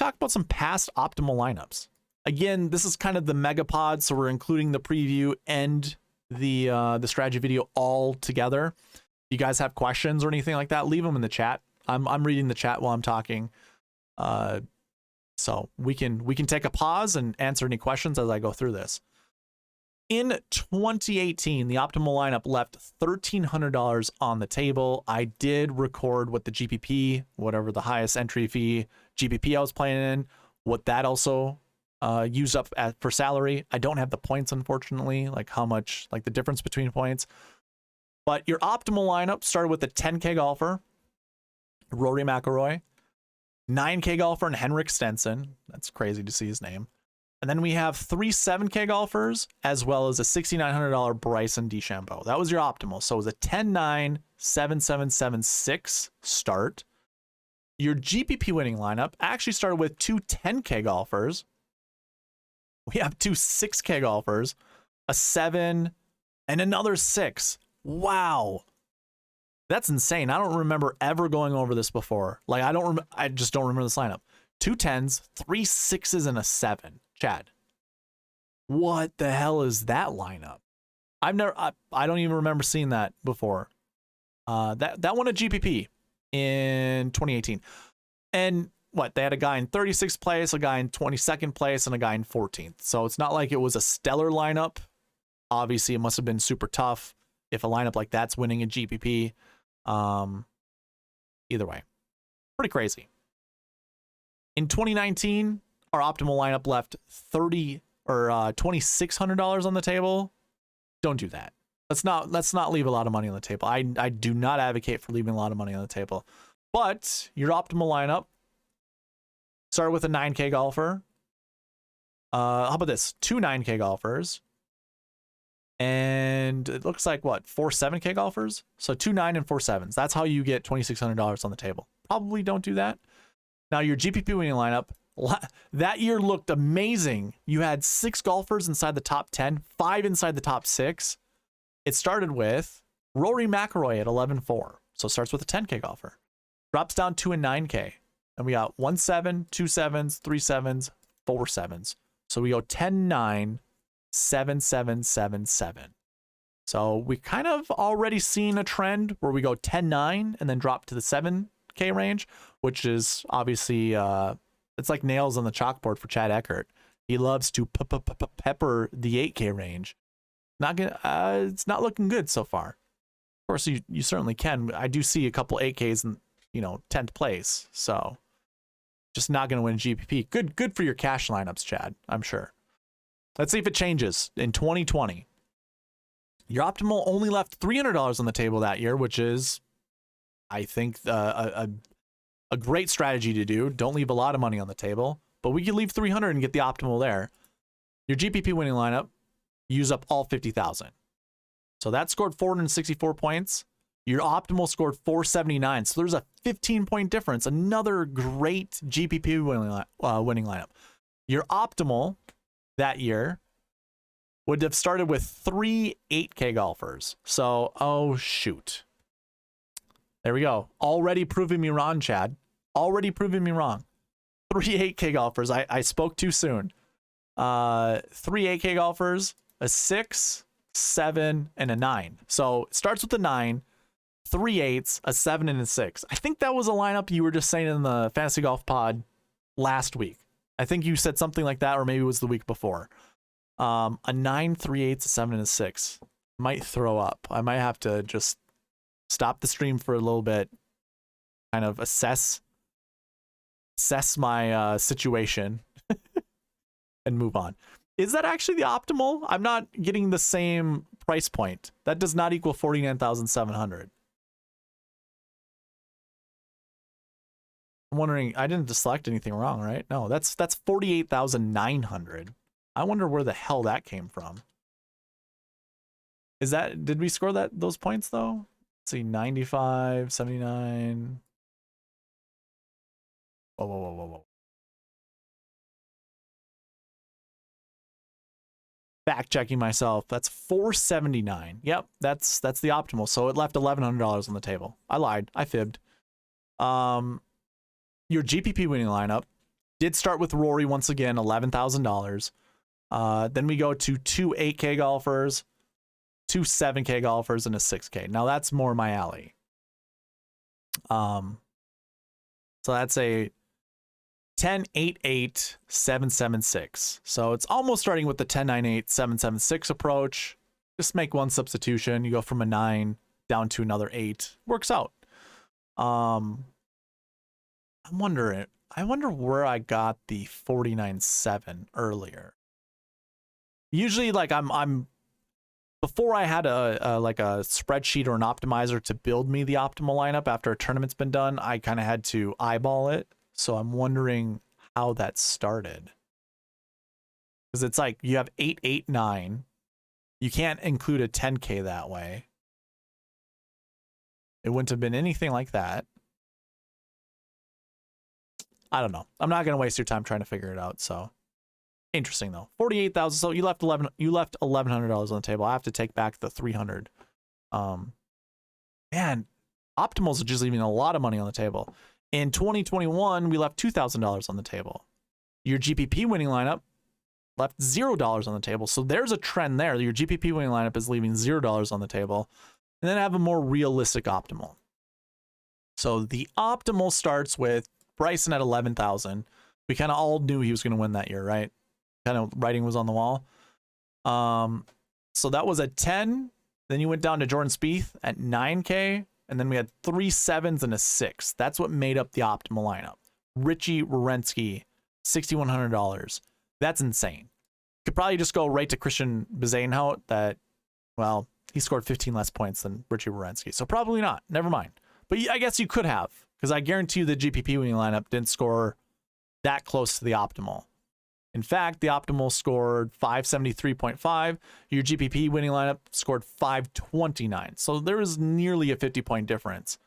talk about some past optimal lineups. Again, this is kind of the mega pod, so we're including the preview and the strategy video all together. If you guys have questions or anything like that, leave them in the chat. I'm reading the chat while I'm talking. So we can take a pause and answer any questions as I go through this. In 2018, the optimal lineup left $1,300 on the table. I did record what the GPP, whatever the highest entry fee GPP I was playing in, what that also used up for salary. I don't have the points, unfortunately, like how much, like the difference between points. But your optimal lineup started with a 10K golfer, Rory McIlroy, 9K golfer, and Henrik Stenson. That's crazy to see his name. And then we have 3 7K golfers, as well as a $6,900 Bryson DeChambeau. That was your optimal. So it was a 10-9, 7-7, 7-6 start. Your GPP winning lineup actually started with 2 10K golfers. We have 2 6K golfers, a 7, and another 6. Wow. That's insane. I don't remember ever going over this before. Like, I just don't remember this lineup. 2 10s, 3 6s, and a 7. Chad, what the hell is that lineup? I don't even remember seeing that before. That won a GPP in 2018. And what, they had a guy in 36th place, a guy in 22nd place, and a guy in 14th. So it's not like it was a stellar lineup. Obviously, it must have been super tough if a lineup like that's winning a GPP. Either way, pretty crazy. In 2019, our optimal lineup left $2,600 on the table. Don't do that. Let's not leave a lot of money on the table. I do not advocate for leaving a lot of money on the table. But your optimal lineup started with a 9K golfer. How about this? 2 9K golfers. And it looks like what? 4 7K golfers? So 2 9 and 4 7s. That's how you get $2,600 on the table. Probably don't do that. Now your GPP winning lineup, that year looked amazing. You had 6 golfers inside the top 10, 5 inside the top 6. It started with Rory McIlroy at 11-4. So it starts with a 10K golfer. Drops down to a 9K. And we got 1 7, 2 7s, 3 7s, 4 7s. So we go 10-9, 7-7, 7-7. So we kind of already seen a trend where we go 10-9 and then drop to the 7K range, which is obviously it's like nails on the chalkboard for Chad Eckert. He loves to pepper the 8K range. It's not looking good so far. Of course, you certainly can. I do see a couple 8Ks in 10th place. So just not going to win GPP. Good for your cash lineups, Chad. I'm sure. Let's see if it changes in 2020. Your optimal only left $300 on the table that year, which is, I think, a great strategy to do. Don't leave a lot of money on the table, but we could leave 300 and get the optimal there. Your GPP winning lineup, use up all 50,000. So that scored 464 points. Your optimal scored 479. So there's a 15-point difference. Another great GPP winning lineup. Your optimal that year would have started with 3 8K golfers. So, oh shoot. There we go. Already proving me wrong, Chad. Already proving me wrong. 3 8K golfers. I spoke too soon. 3 8K golfers, a 6, 7, and a 9. So it starts with a 9, 3 8s, a 7, and a 6. I think that was a lineup you were just saying in the Fantasy Golf Pod last week. I think you said something like that, or maybe it was the week before. A 9, 3 8s, a 7, and a 6. Might throw up. I might have to just stop the stream for a little bit, kind of assess my situation and move on. Is that actually the optimal? I'm not getting the same price point. That does not equal 49,700. I'm wondering, I didn't select anything wrong, right? No, that's 48,900. I wonder where the hell that came from. Did we score those points though? Let's see, 95, 79. Whoa. Fact checking myself. That's 479. Yep, that's the optimal. So it left $1,100 on the table. I lied. I fibbed. Your GPP winning lineup Did start with Rory once again, $11,000. Then we go to two 8K golfers, two 7K golfers, and a 6K. Now that's more my alley. So that's a 10, 8, 8, 7, 7, 6. So it's almost starting with the 10, 9, 8, 7, 7, 6 approach. Just make one substitution. You go from a 9 down to another 8. Works out. I'm wondering. I wonder where I got the 49.7 earlier. Usually, like I'm before I had a like a spreadsheet or an optimizer to build me the optimal lineup after a tournament's been done, I kind of had to eyeball it. So I'm wondering how that started. Because it's like you have 8, 8, 9. You can't include a 10K that way. It wouldn't have been anything like that. I don't know. I'm not going to waste your time trying to figure it out. So interesting though. 48,000. So you left $1,100 on the table. I have to take back the 300. Man, optimals are just leaving a lot of money on the table. In 2021, we left $2,000 on the table. Your GPP winning lineup left $0 on the table. So there's a trend there. Your GPP winning lineup is leaving $0 on the table. And then have a more realistic optimal. So the optimal starts with Bryson at 11,000. We kind of all knew he was going to win that year, right? Kind of writing was on the wall. So that was a 10. Then you went down to Jordan Spieth at 9K. And then we had 3 7s and a 6. That's what made up the optimal lineup. Richie Werenski, $6,100. That's insane. Could probably just go right to Christian Bezuidenhout that, well, he scored 15 less points than Richie Werenski. So probably not. Never mind. But I guess you could have, because I guarantee you the GPP winning lineup didn't score that close to the optimal. In fact, the optimal scored 573.5. Your GPP winning lineup scored 529. So there is nearly a 50-point difference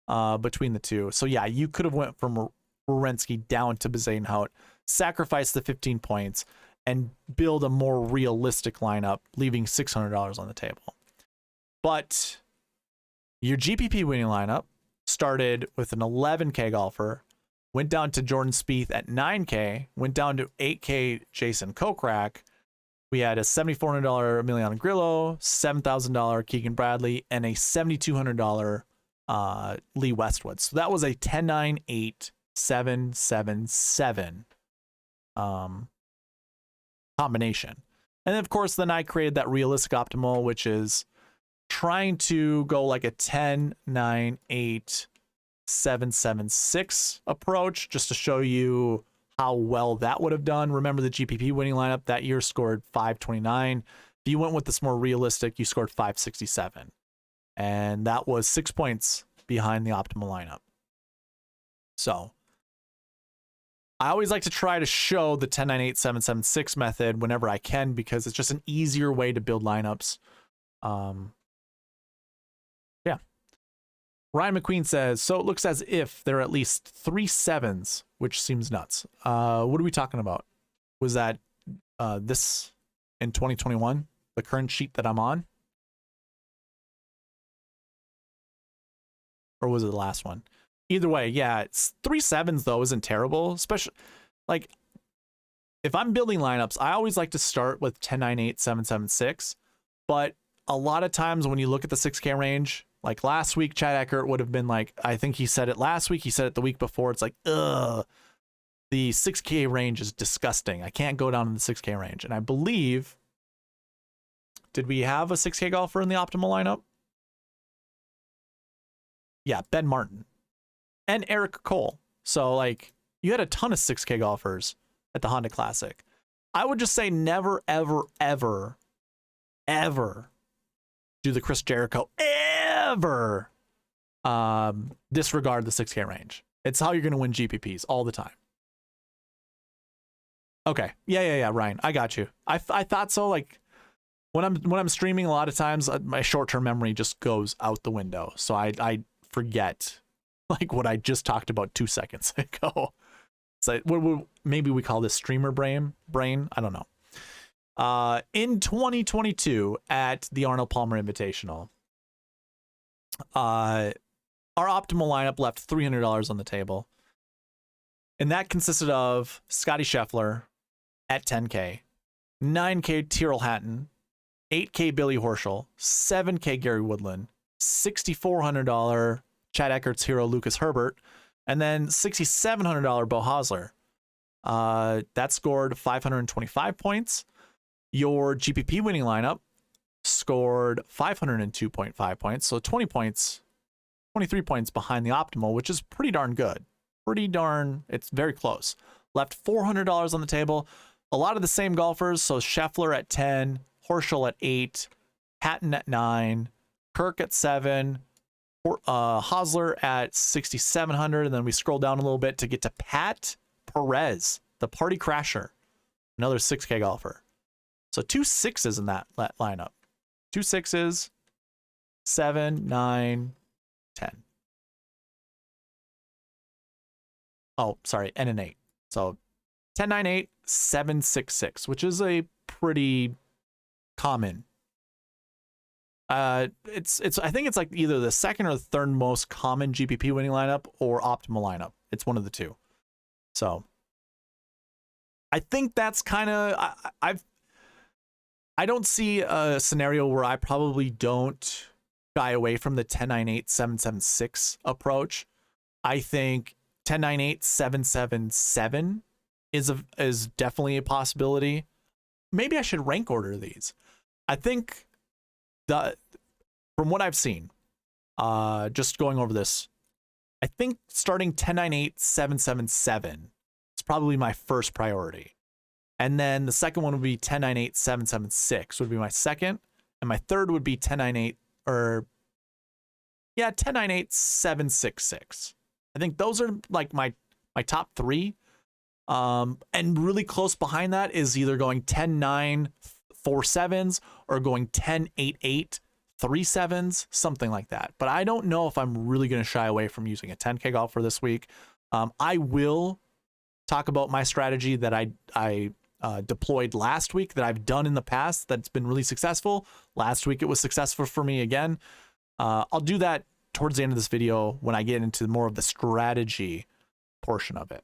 between the two. So yeah, you could have went from Werenski down to Bezuidenhout, sacrifice the 15 points, and build a more realistic lineup, leaving $600 on the table. But your GPP winning lineup started with an 11K golfer, went down to Jordan Spieth at 9K, went down to 8K Jason Kokrak. We had a $7,400 Emiliano Grillo, $7,000 Keegan Bradley, and a $7,200 Lee Westwood. So that was a 10, 9, 8, 7, 7, 7 combination. And then, of course, then I created that realistic optimal, which is trying to go like a 10, 9, 8, 7, 7, 6 approach, just to show you how well that would have done. Remember, the GPP winning lineup that year scored 529. If you went with this more realistic, you scored 567. And that was 6 points behind the optimal lineup. So I always like to try to show the 10, 9, 8, 7, 7, 6 method whenever I can, because it's just an easier way to build lineups. Yeah. Ryan McQueen says, so it looks as if there are at least 3 7s, which seems nuts. What are we talking about? Was that this in 2021, the current sheet that I'm on? Or was it the last one? Either way, yeah, it's 3 7s though isn't terrible. Especially, like, if I'm building lineups, I always like to start with 10, 9, 8, 7, 7, 6. But a lot of times when you look at the 6K range, like last week, Chad Eckert would have been like, I think he said it last week, he said it the week before. It's like, ugh, the 6K range is disgusting. I can't go down in the 6K range. And I believe, did we have a 6K golfer in the optimal lineup? Yeah, Ben Martin and Eric Cole. So like, you had a ton of 6K golfers at the Honda Classic. I would just say never, ever, ever, ever do the Chris Jericho ever disregard the 6K range. It's how you're going to win GPPs all the time. Okay. Yeah, Ryan, I got you. I thought so. Like when I'm streaming, a lot of times my short-term memory just goes out the window. So I forget like what I just talked about 2 seconds ago. So maybe we call this streamer brain. I don't know. In 2022 at the Arnold Palmer Invitational, our optimal lineup left $300 on the table. And that consisted of Scotty Scheffler at 10K, 9K Tyrrell Hatton, 8K Billy Horschel, 7K Gary Woodland, $6,400 Chad Eckert's hero Lucas Herbert, and then $6,700 Beau Hosler. That scored 525 points. Your GPP winning lineup scored 502.5 points, so 20 points, 23 points behind the optimal, which is pretty darn good. It's very close. Left $400 on the table. A lot of the same golfers, so Scheffler at 10, Horschel at 8, Hatton at 9, Kirk at 7, Hosler at 6,700, and then we scroll down a little bit to get to Pat Perez, the party crasher, another 6K golfer. So 2 6s in that lineup. 2 6s, 7, 9, 10. Oh, sorry, and an 8. So 10, 9, 8, 7, 6, 6, which is a pretty common. I think it's like either the second or the third most common GPP winning lineup or optimal lineup. It's one of the two. So I think that's kind of I don't see a scenario where I probably don't shy away from the 10, 9, 8, 7, 7, 6 approach. I think 10, 9, 8, 7, 7, 7 is definitely a possibility. Maybe I should rank order these. I think from what I've seen, just going over this, I think starting 10, 9, 8, 7, 7, 7 is probably my first priority. And then the second one would be 10, 9, 8, 7, 7, 6 would be my second. And my third would be 10, 9, 8, 10, 9, 8, 7, 6, 6. I think those are like my top 3. And really close behind that is either going 10, 9, 4 7s or going 10, 8, 8, 3 7s, something like that. But I don't know if I'm really going to shy away from using a 10K golfer this week. I will talk about my strategy that I deployed last week that I've done in the past that's been really successful. Last week it was successful for me again. I'll do that towards the end of this video when I get into more of the strategy portion of it.